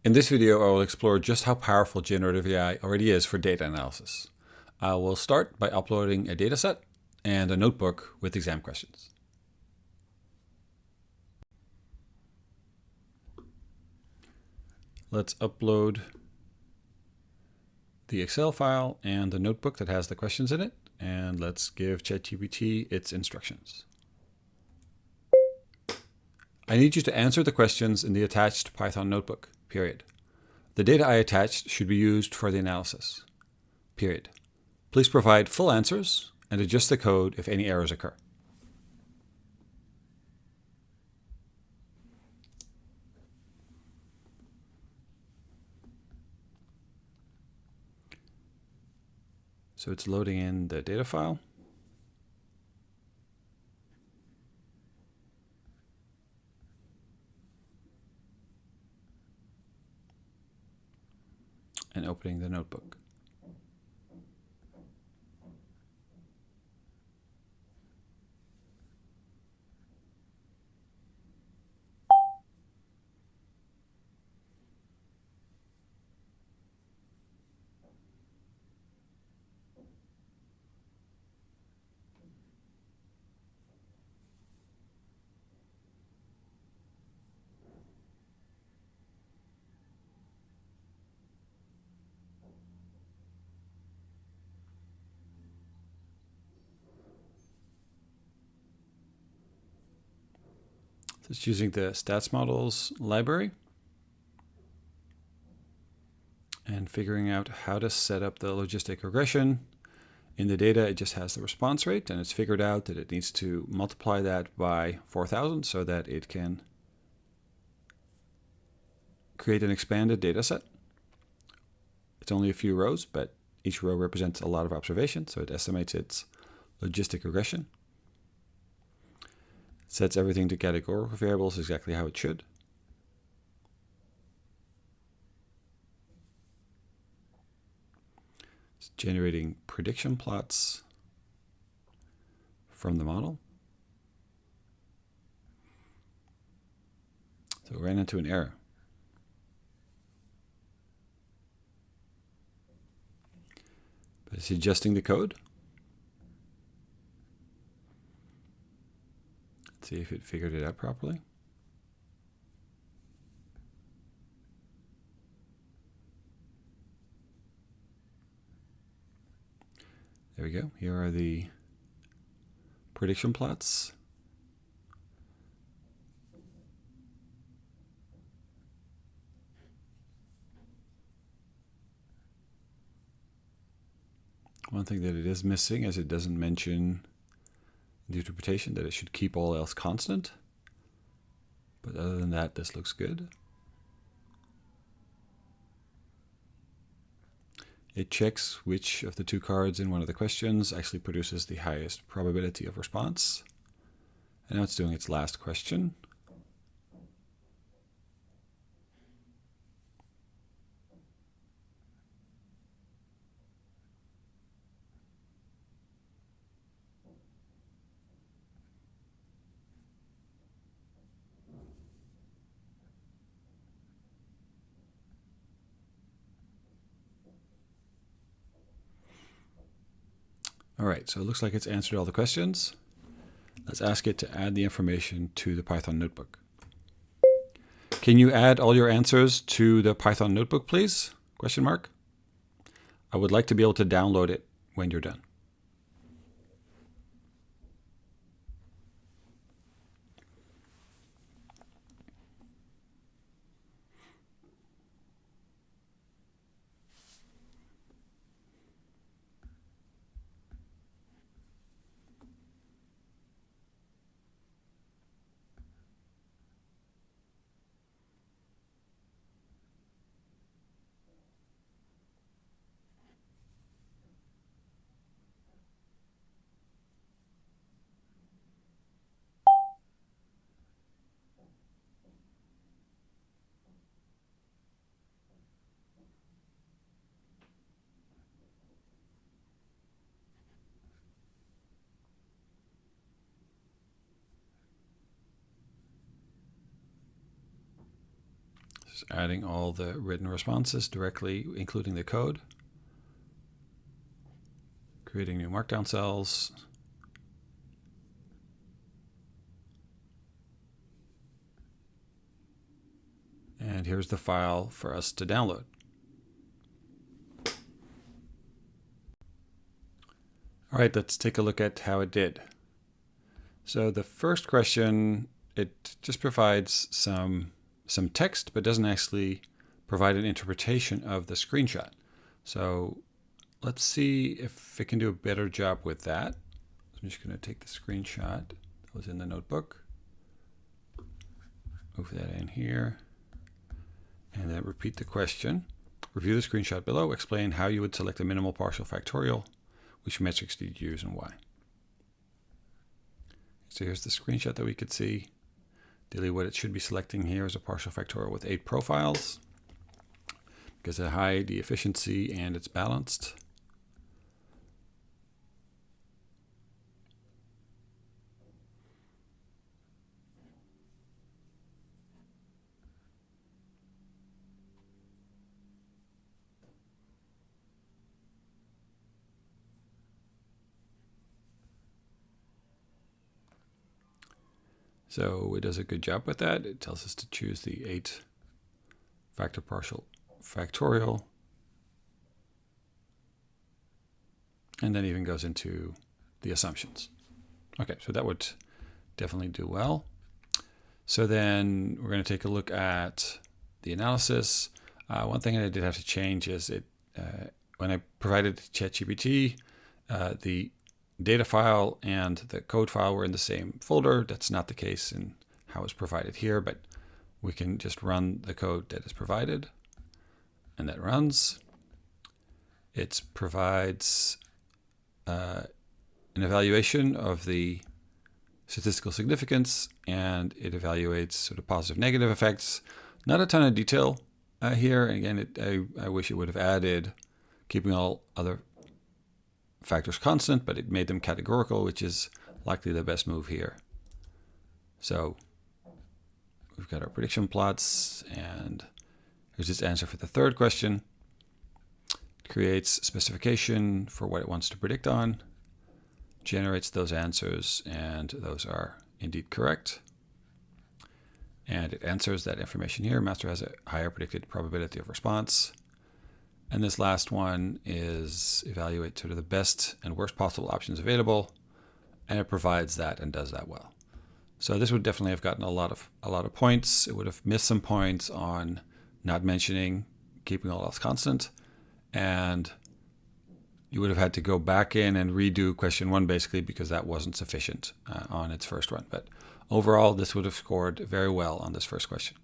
In this video, I will explore just how powerful generative AI already is for data analysis. I will start by uploading a dataset and a notebook with exam questions. Let's upload the Excel file and the notebook that has the questions in it, and let's give ChatGPT its instructions. I need you to answer the questions in the attached Python notebook, period. The data I attached should be used for the analysis, period. Please provide full answers and adjust the code if any errors occur. So it's loading in the data file. And opening the notebook. So it's using the stats models library and figuring out how to set up the logistic regression. In the data, it just has the response rate, and it's figured out that it needs to multiply that by 4,000 so that it can create an expanded data set. It's only a few rows, but each row represents a lot of observations, so it estimates its logistic regression. Sets everything to categorical variables exactly how it should. It's generating prediction plots from the model. So it ran into an error. But it's adjusting the code. Let's see if it figured it out properly. There we go. Here are the prediction plots. One thing that it is missing is it doesn't mention the interpretation that it should keep all else constant. But other than that, this looks good. It checks which of the two cards in one of the questions actually produces the highest probability of response. And now it's doing its last question. All right, so it looks like it's answered all the questions. Let's ask it to add the information to the Python notebook. Can you add all your answers to the Python notebook, please? Question mark. I would like to be able to download it when you're done. Just adding all the written responses directly, including the code. Creating new markdown cells. And here's the file for us to download. All right, let's take a look at how it did. So the first question, it just provides some text, but doesn't actually provide an interpretation of the screenshot. So let's see if it can do a better job with that. I'm just going to take the screenshot that was in the notebook, move that in here, and then repeat the question. Review the screenshot below. Explain how you would select a minimal partial factorial. Which metrics did you use and why? So here's the screenshot that we could see. Ideally, what it should be selecting here is a partial factorial with 8 profiles, because it's high the efficiency and it's balanced. So it does a good job with that. It tells us to choose the 8 factor partial factorial. And then even goes into the assumptions. Okay, so that would definitely do well. So then we're going to take a look at the analysis. One thing I did have to change is when I provided ChatGPT, the data file and the code file were in the same folder. That's not the case in how it's provided here, but we can just run the code that is provided, and that runs. It provides an evaluation of the statistical significance, and it evaluates sort of positive negative effects. Not a ton of detail here. Again, I wish it would have added keeping all other factors constant, but it made them categorical, which is likely the best move here. So we've got our prediction plots, and here's its answer for the third question. It creates specification for what it wants to predict on, generates those answers, and those are indeed correct. And it answers that information here. Master has a higher predicted probability of response. And this last one is evaluate sort of the best and worst possible options available, and it provides that and does that well. So this would definitely have gotten a lot of points. It would have missed some points on not mentioning keeping all else constant, and you would have had to go back in and redo question 1 basically because that wasn't sufficient on its first run. But overall, this would have scored very well on this first question.